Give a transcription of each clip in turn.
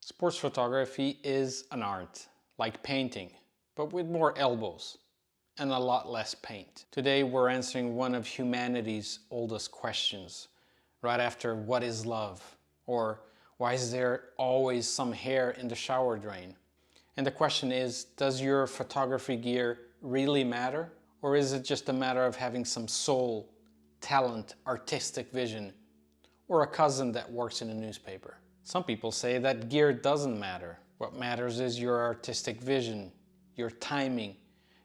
Sports photography is an art, like painting, but with more elbows and a lot less paint. Today we're answering one of humanity's oldest questions, right after what is love? Or why is there always some hair in the shower drain? And the question is, does your photography gear really matter? Or is it just a matter of having some soul, talent, artistic vision, or a cousin that works in a newspaper? Some people say that gear doesn't matter. What matters is your artistic vision, your timing,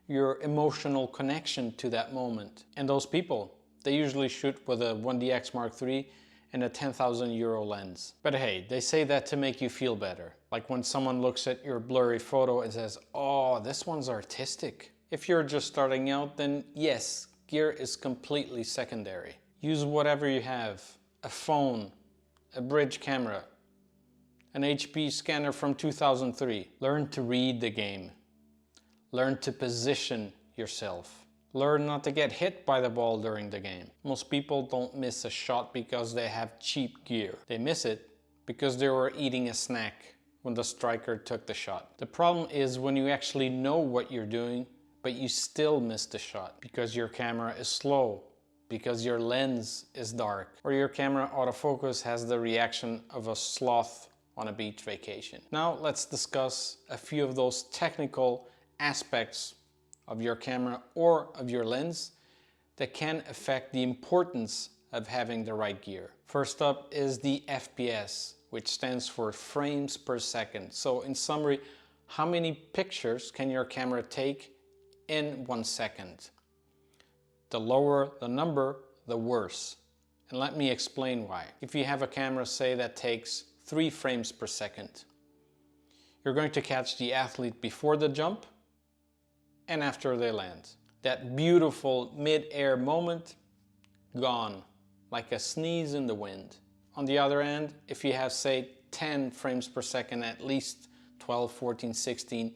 your emotional connection to that moment. And those people, they usually shoot with a 1DX Mark III and a 10,000 euro lens. But hey, they say that to make you feel better. Like when someone looks at your blurry photo and says, oh, this one's artistic. If you're just starting out, then yes, gear is completely secondary. Use whatever you have, a phone, a bridge camera, an HP scanner from 2003. Learn to read the game. Learn to position yourself. Learn not to get hit by the ball during the game. Most people don't miss a shot because they have cheap gear. They miss it because they were eating a snack when the striker took the shot. The problem is when you actually know what you're doing, but you still miss the shot because your camera is slow, because your lens is dark, or your camera autofocus has the reaction of a sloth on a beach vacation. Now let's discuss a few of those technical aspects of your camera or of your lens that can affect the importance of having the right gear. First up is the FPS, which stands for frames per second. So in summary, how many pictures can your camera take in 1 second? The lower the number, the worse. And let me explain why. If you have a camera, say, that takes 3 frames per second, you're going to catch the athlete before the jump and after they land. That beautiful mid-air moment, gone, like a sneeze in the wind. On the other end, if you have, say, 10 frames per second, at least 12, 14, 16,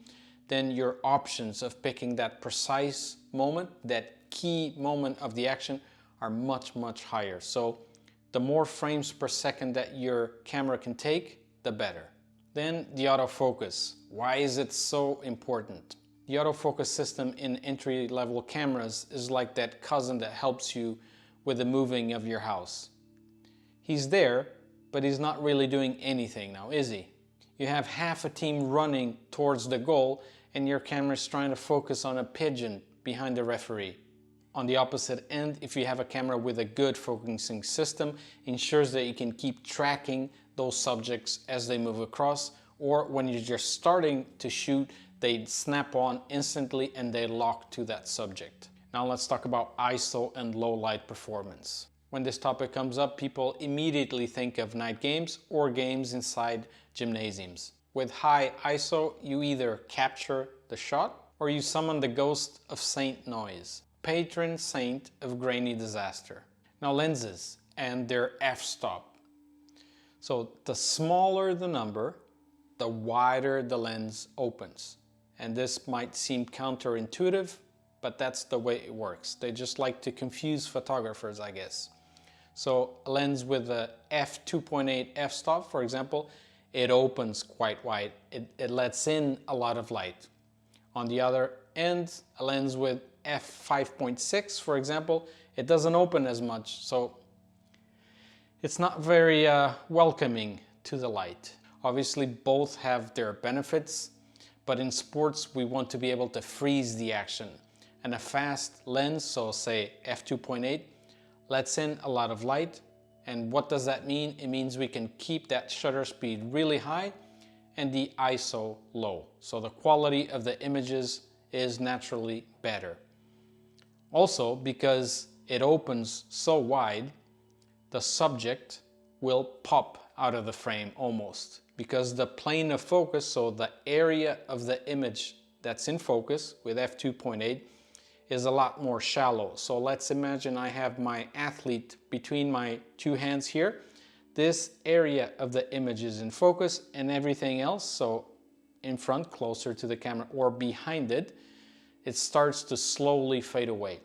then your options of picking that precise moment, that key moment of the action, are much, much higher. So the more frames per second that your camera can take, the better. Then the autofocus. Why is it so important? The autofocus system in entry-level cameras is like that cousin that helps you with the moving of your house. He's there, but he's not really doing anything now, is he? You have half a team running towards the goal and your camera is trying to focus on a pigeon behind the referee. On the opposite end, if you have a camera with a good focusing system, ensures that you can keep tracking those subjects as they move across, or when you're just starting to shoot, they snap on instantly and they lock to that subject. Now let's talk about ISO and low light performance. When this topic comes up, people immediately think of night games or games inside gymnasiums. With high ISO, you either capture the shot or you summon the ghost of Saint Noise, patron saint of grainy disaster. Now lenses and their f-stop. So the smaller the number, the wider the lens opens. And this might seem counterintuitive, but that's the way it works. They just like to confuse photographers, I guess. So a lens with a f2.8 f-stop, for example, it opens quite wide. It lets in a lot of light. On the other end, a lens with f5.6, for example, it doesn't open as much. So it's not very welcoming to the light. Obviously, both have their benefits, but in sports, we want to be able to freeze the action. And a fast lens, so say f2.8, lets in a lot of light. And what does that mean? It means we can keep that shutter speed really high and the ISO low. So the quality of the images is naturally better. Also, because it opens so wide, the subject will pop out of the frame almost, because the plane of focus, so the area of the image that's in focus with f2.8, is a lot more shallow. So let's imagine I have my athlete between my two hands here. This area of the image is in focus and everything else, so in front, closer to the camera, or behind it, it starts to slowly fade away.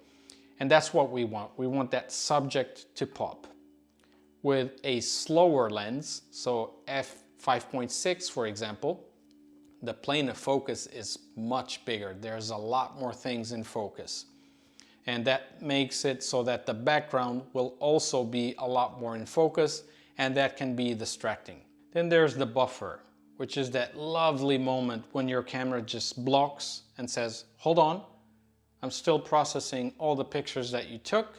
And that's what we want. We want that subject to pop. With a slower lens, so 5.6, for example, the plane of focus is much bigger. There's a lot more things in focus. And that makes it so that the background will also be a lot more in focus, and that can be distracting. Then there's the buffer, which is that lovely moment when your camera just blocks and says, hold on, I'm still processing all the pictures that you took.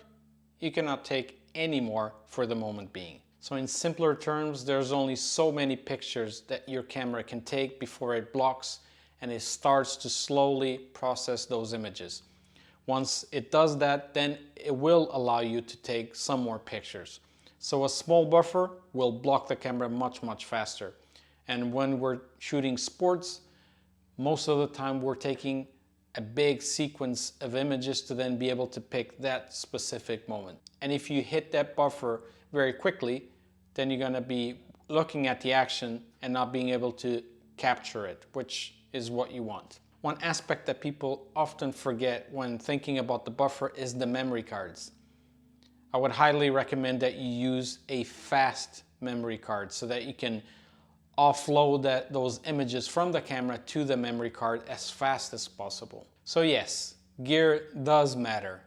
You cannot take any more for the moment being. So in simpler terms, there's only so many pictures that your camera can take before it blocks and it starts to slowly process those images. Once it does that, then it will allow you to take some more pictures. So a small buffer will block the camera much faster. And when we're shooting sports, most of the time we're taking a big sequence of images to then be able to pick that specific moment. And if you hit that buffer very quickly, then you're gonna be looking at the action and not being able to capture it, which is what you want. One aspect that people often forget when thinking about the buffer is the memory cards. I would highly recommend that you use a fast memory card so that you can offload those images from the camera to the memory card as fast as possible. So yes, gear does matter,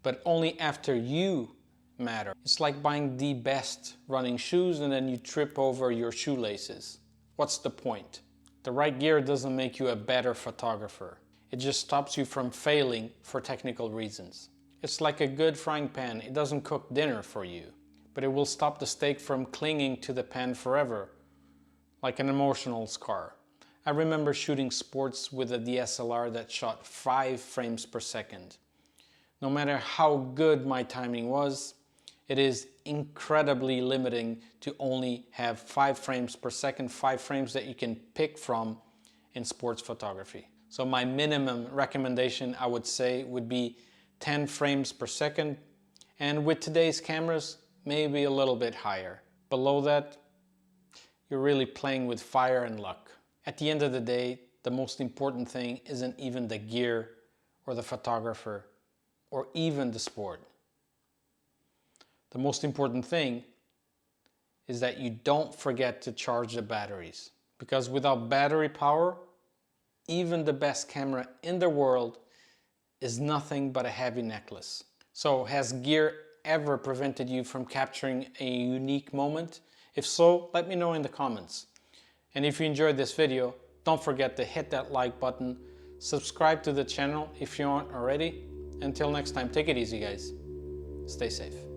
but only after you matter. It's like buying the best running shoes and then you trip over your shoelaces. What's the point? The right gear doesn't make you a better photographer. It just stops you from failing for technical reasons. It's like a good frying pan. It doesn't cook dinner for you, but it will stop the steak from clinging to the pan forever, like an emotional scar. I remember shooting sports with a DSLR that shot 5 frames per second. No matter how good my timing was, it is incredibly limiting to only have 5 frames per second, 5 frames that you can pick from in sports photography. So my minimum recommendation, I would say, would be 10 frames per second, and with today's cameras, maybe a little bit higher. Below that, you're really playing with fire and luck. At the end of the day, the most important thing isn't even the gear or the photographer or even the sport. The most important thing is that you don't forget to charge the batteries, because without battery power, even the best camera in the world is nothing but a heavy necklace. So has gear ever prevented you from capturing a unique moment? If so, let me know in the comments. And if you enjoyed this video, don't forget to hit that like button, subscribe to the channel if you aren't already. Until next time, take it easy guys. Stay safe.